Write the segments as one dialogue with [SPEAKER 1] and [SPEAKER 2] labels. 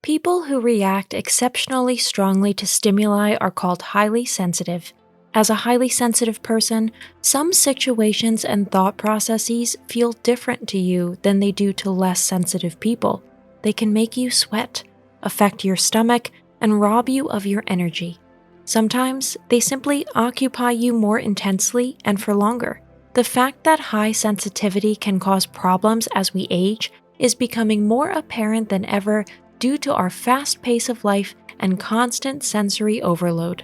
[SPEAKER 1] People who react exceptionally strongly to stimuli are called highly sensitive. As a highly sensitive person, some situations and thought processes feel different to you than they do to less sensitive people. They can make you sweat, affect your stomach, and rob you of your energy. Sometimes they simply occupy you more intensely and for longer. The fact that high sensitivity can cause problems as we age is becoming more apparent than ever due to our fast pace of life and constant sensory overload.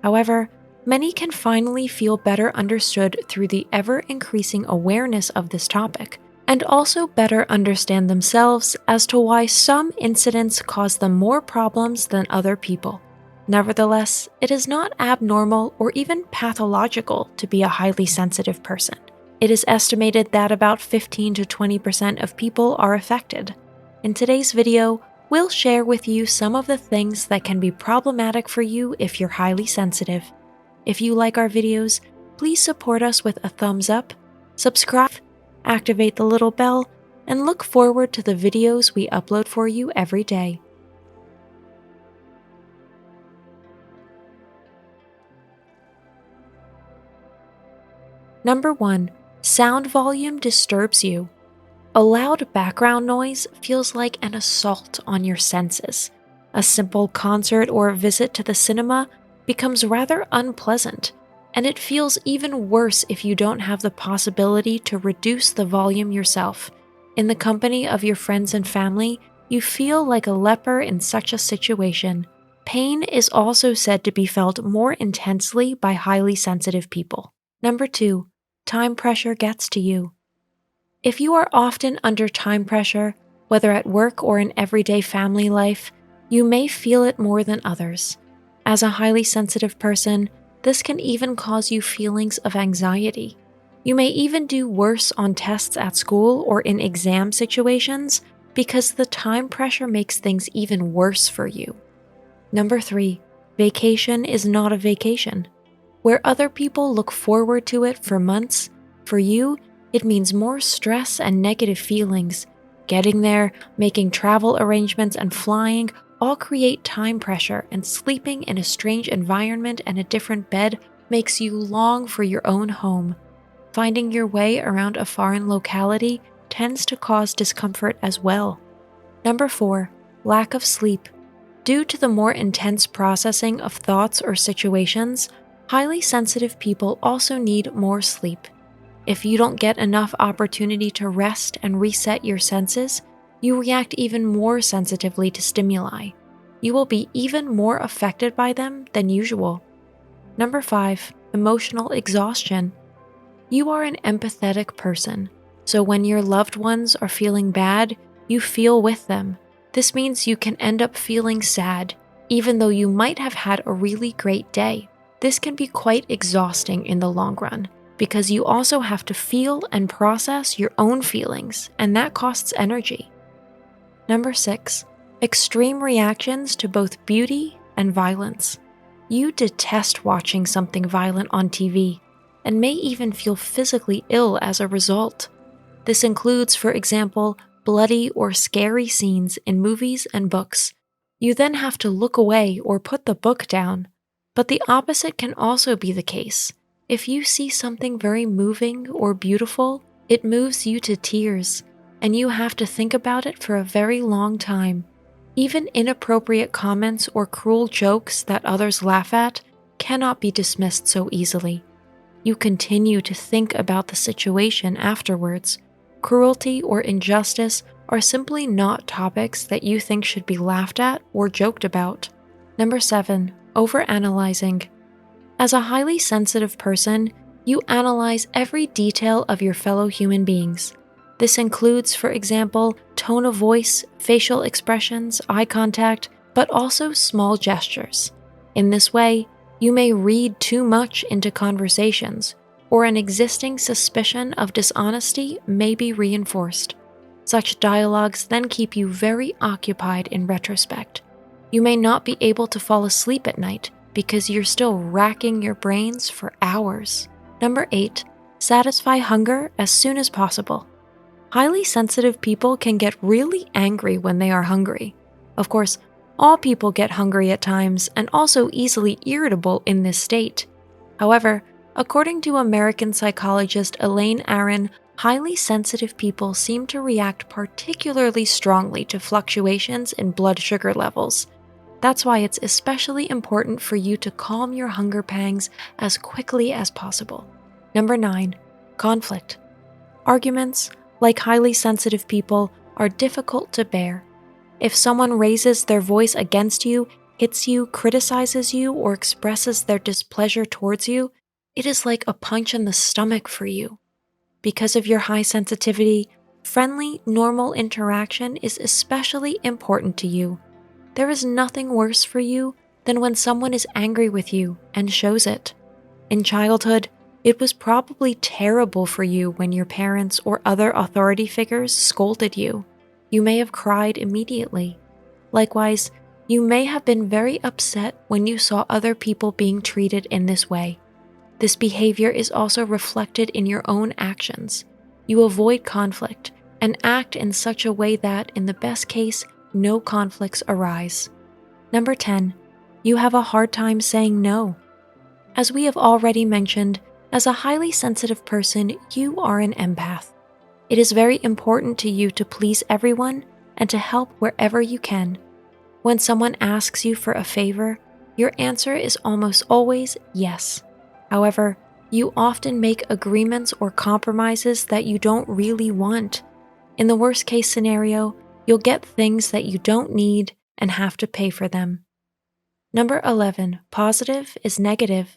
[SPEAKER 1] However, many can finally feel better understood through the ever-increasing awareness of this topic, and also better understand themselves as to why some incidents cause them more problems than other people. Nevertheless, it is not abnormal or even pathological to be a highly sensitive person. It is estimated that about 15 to 20% of people are affected. In today's video, we'll share with you some of the things that can be problematic for you if you're highly sensitive. If you like our videos, please support us with a thumbs up, subscribe, activate the little bell, and look forward to the videos we upload for you every day. Number 1. Sound volume disturbs you. A loud background noise feels like an assault on your senses. A simple concert or visit to the cinema becomes rather unpleasant, and it feels even worse if you don't have the possibility to reduce the volume yourself. In the company of your friends and family, you feel like a leper in such a situation. Pain is also said to be felt more intensely by highly sensitive people. Number 2. Time pressure gets to you. If you are often under time pressure, whether at work or in everyday family life, you may feel it more than others. As a highly sensitive person, this can even cause you feelings of anxiety. You may even do worse on tests at school or in exam situations because the time pressure makes things even worse for you. Number 3. Vacation is not a vacation. Where other people look forward to it for months, for you, it means more stress and negative feelings. Getting there, making travel arrangements, and flying all create time pressure, and sleeping in a strange environment and a different bed makes you long for your own home. Finding your way around a foreign locality tends to cause discomfort as well. Number 4. Lack of sleep. Due to the more intense processing of thoughts or situations, highly sensitive people also need more sleep. If you don't get enough opportunity to rest and reset your senses, you react even more sensitively to stimuli. You will be even more affected by them than usual. Number 5. Emotional exhaustion. You are an empathetic person, so when your loved ones are feeling bad, you feel with them. This means you can end up feeling sad, even though you might have had a really great day. This can be quite exhausting in the long run, because you also have to feel and process your own feelings, and that costs energy. Number 6. Extreme reactions to both beauty and violence. You detest watching something violent on TV, and may even feel physically ill as a result. This includes, for example, bloody or scary scenes in movies and books. You then have to look away or put the book down. But the opposite can also be the case. If you see something very moving or beautiful, it moves you to tears, and you have to think about it for a very long time. Even inappropriate comments or cruel jokes that others laugh at cannot be dismissed so easily. You continue to think about the situation afterwards. Cruelty or injustice are simply not topics that you think should be laughed at or joked about. Number 7. Overanalyzing. As a highly sensitive person, you analyze every detail of your fellow human beings. This includes, for example, tone of voice, facial expressions, eye contact, but also small gestures. In this way, you may read too much into conversations, or an existing suspicion of dishonesty may be reinforced. Such dialogues then keep you very occupied in retrospect. You may not be able to fall asleep at night because you're still racking your brains for hours. Number 8. Satisfy hunger as soon as possible. Highly sensitive people can get really angry when they are hungry. Of course, All people get hungry at times and also easily irritable in this state. However, according to American psychologist Elaine Aron, highly sensitive people seem to react particularly strongly to fluctuations in blood sugar levels. That's why it's especially important for you to calm your hunger pangs as quickly as possible. Number 9. Conflict. Arguments, like highly sensitive people, are difficult to bear. If someone raises their voice against you, hits you, criticizes you, or expresses their displeasure towards you, it is like a punch in the stomach for you. Because of your high sensitivity, friendly, normal interaction is especially important to you. There is nothing worse for you than when someone is angry with you and shows it. In childhood, it was probably terrible for you when your parents or other authority figures scolded you. You may have cried immediately. Likewise, you may have been very upset when you saw other people being treated in this way. This behavior is also reflected in your own actions. You avoid conflict and act in such a way that, in the best case, no conflicts arise. Number 10. You have a hard time saying no. As we have already mentioned, as a highly sensitive person, you are an empath. It is very important to you to please everyone and to help wherever you can. When someone asks you for a favor, your answer is almost always yes. However, you often make agreements or compromises that you don't really want. In the worst case scenario, you'll get things that you don't need and have to pay for them. Number 11, positive is negative.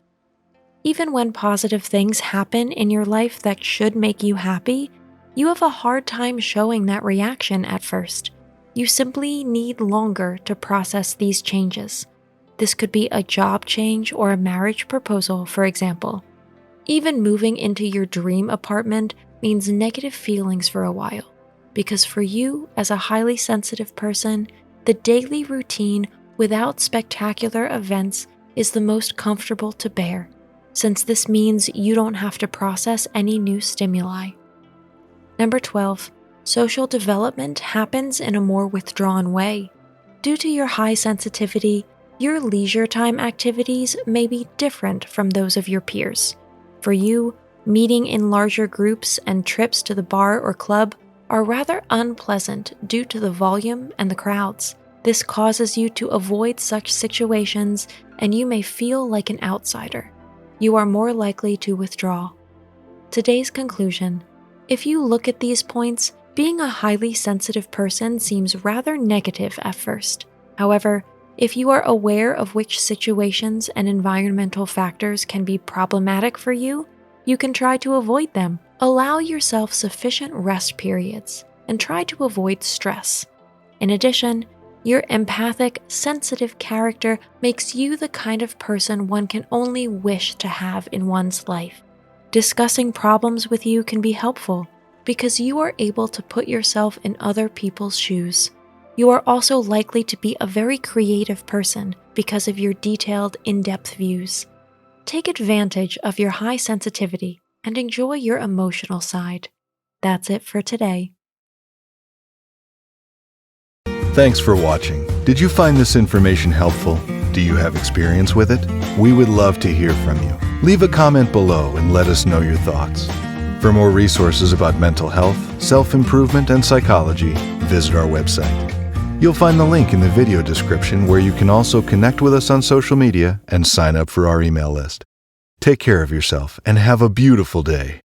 [SPEAKER 1] Even when positive things happen in your life that should make you happy, you have a hard time showing that reaction at first. You simply need longer to process these changes. This could be a job change or a marriage proposal, for example. Even moving into your dream apartment means negative feelings for a while, because for you, as a highly sensitive person, the daily routine without spectacular events is the most comfortable to bear, since this means you don't have to process any new stimuli. Number 12, social development happens in a more withdrawn way. Due to your high sensitivity, your leisure time activities may be different from those of your peers. For you, meeting in larger groups and trips to the bar or club are rather unpleasant due to the volume and the crowds. This causes you to avoid such situations, and you may feel like an outsider. You are more likely to withdraw. Today's conclusion: if you look at these points, being a highly sensitive person seems rather negative at first. However, if you are aware of which situations and environmental factors can be problematic for you, you can try to avoid them. Allow yourself sufficient rest periods and try to avoid stress. In addition, your empathic, sensitive character makes you the kind of person one can only wish to have in one's life. Discussing problems with you can be helpful because you are able to put yourself in other people's shoes. You are also likely to be a very creative person because of your detailed, in-depth views. Take advantage of your high sensitivity and enjoy your emotional side. That's it for today.
[SPEAKER 2] Thanks for watching. Did you find this information helpful? Do you have experience with it? We would love to hear from you. Leave a comment below and let us know your thoughts. For more resources about mental health, self-improvement, and psychology, visit our website. You'll find the link in the video description where you can also connect with us on social media and sign up for our email list. Take care of yourself and have a beautiful day.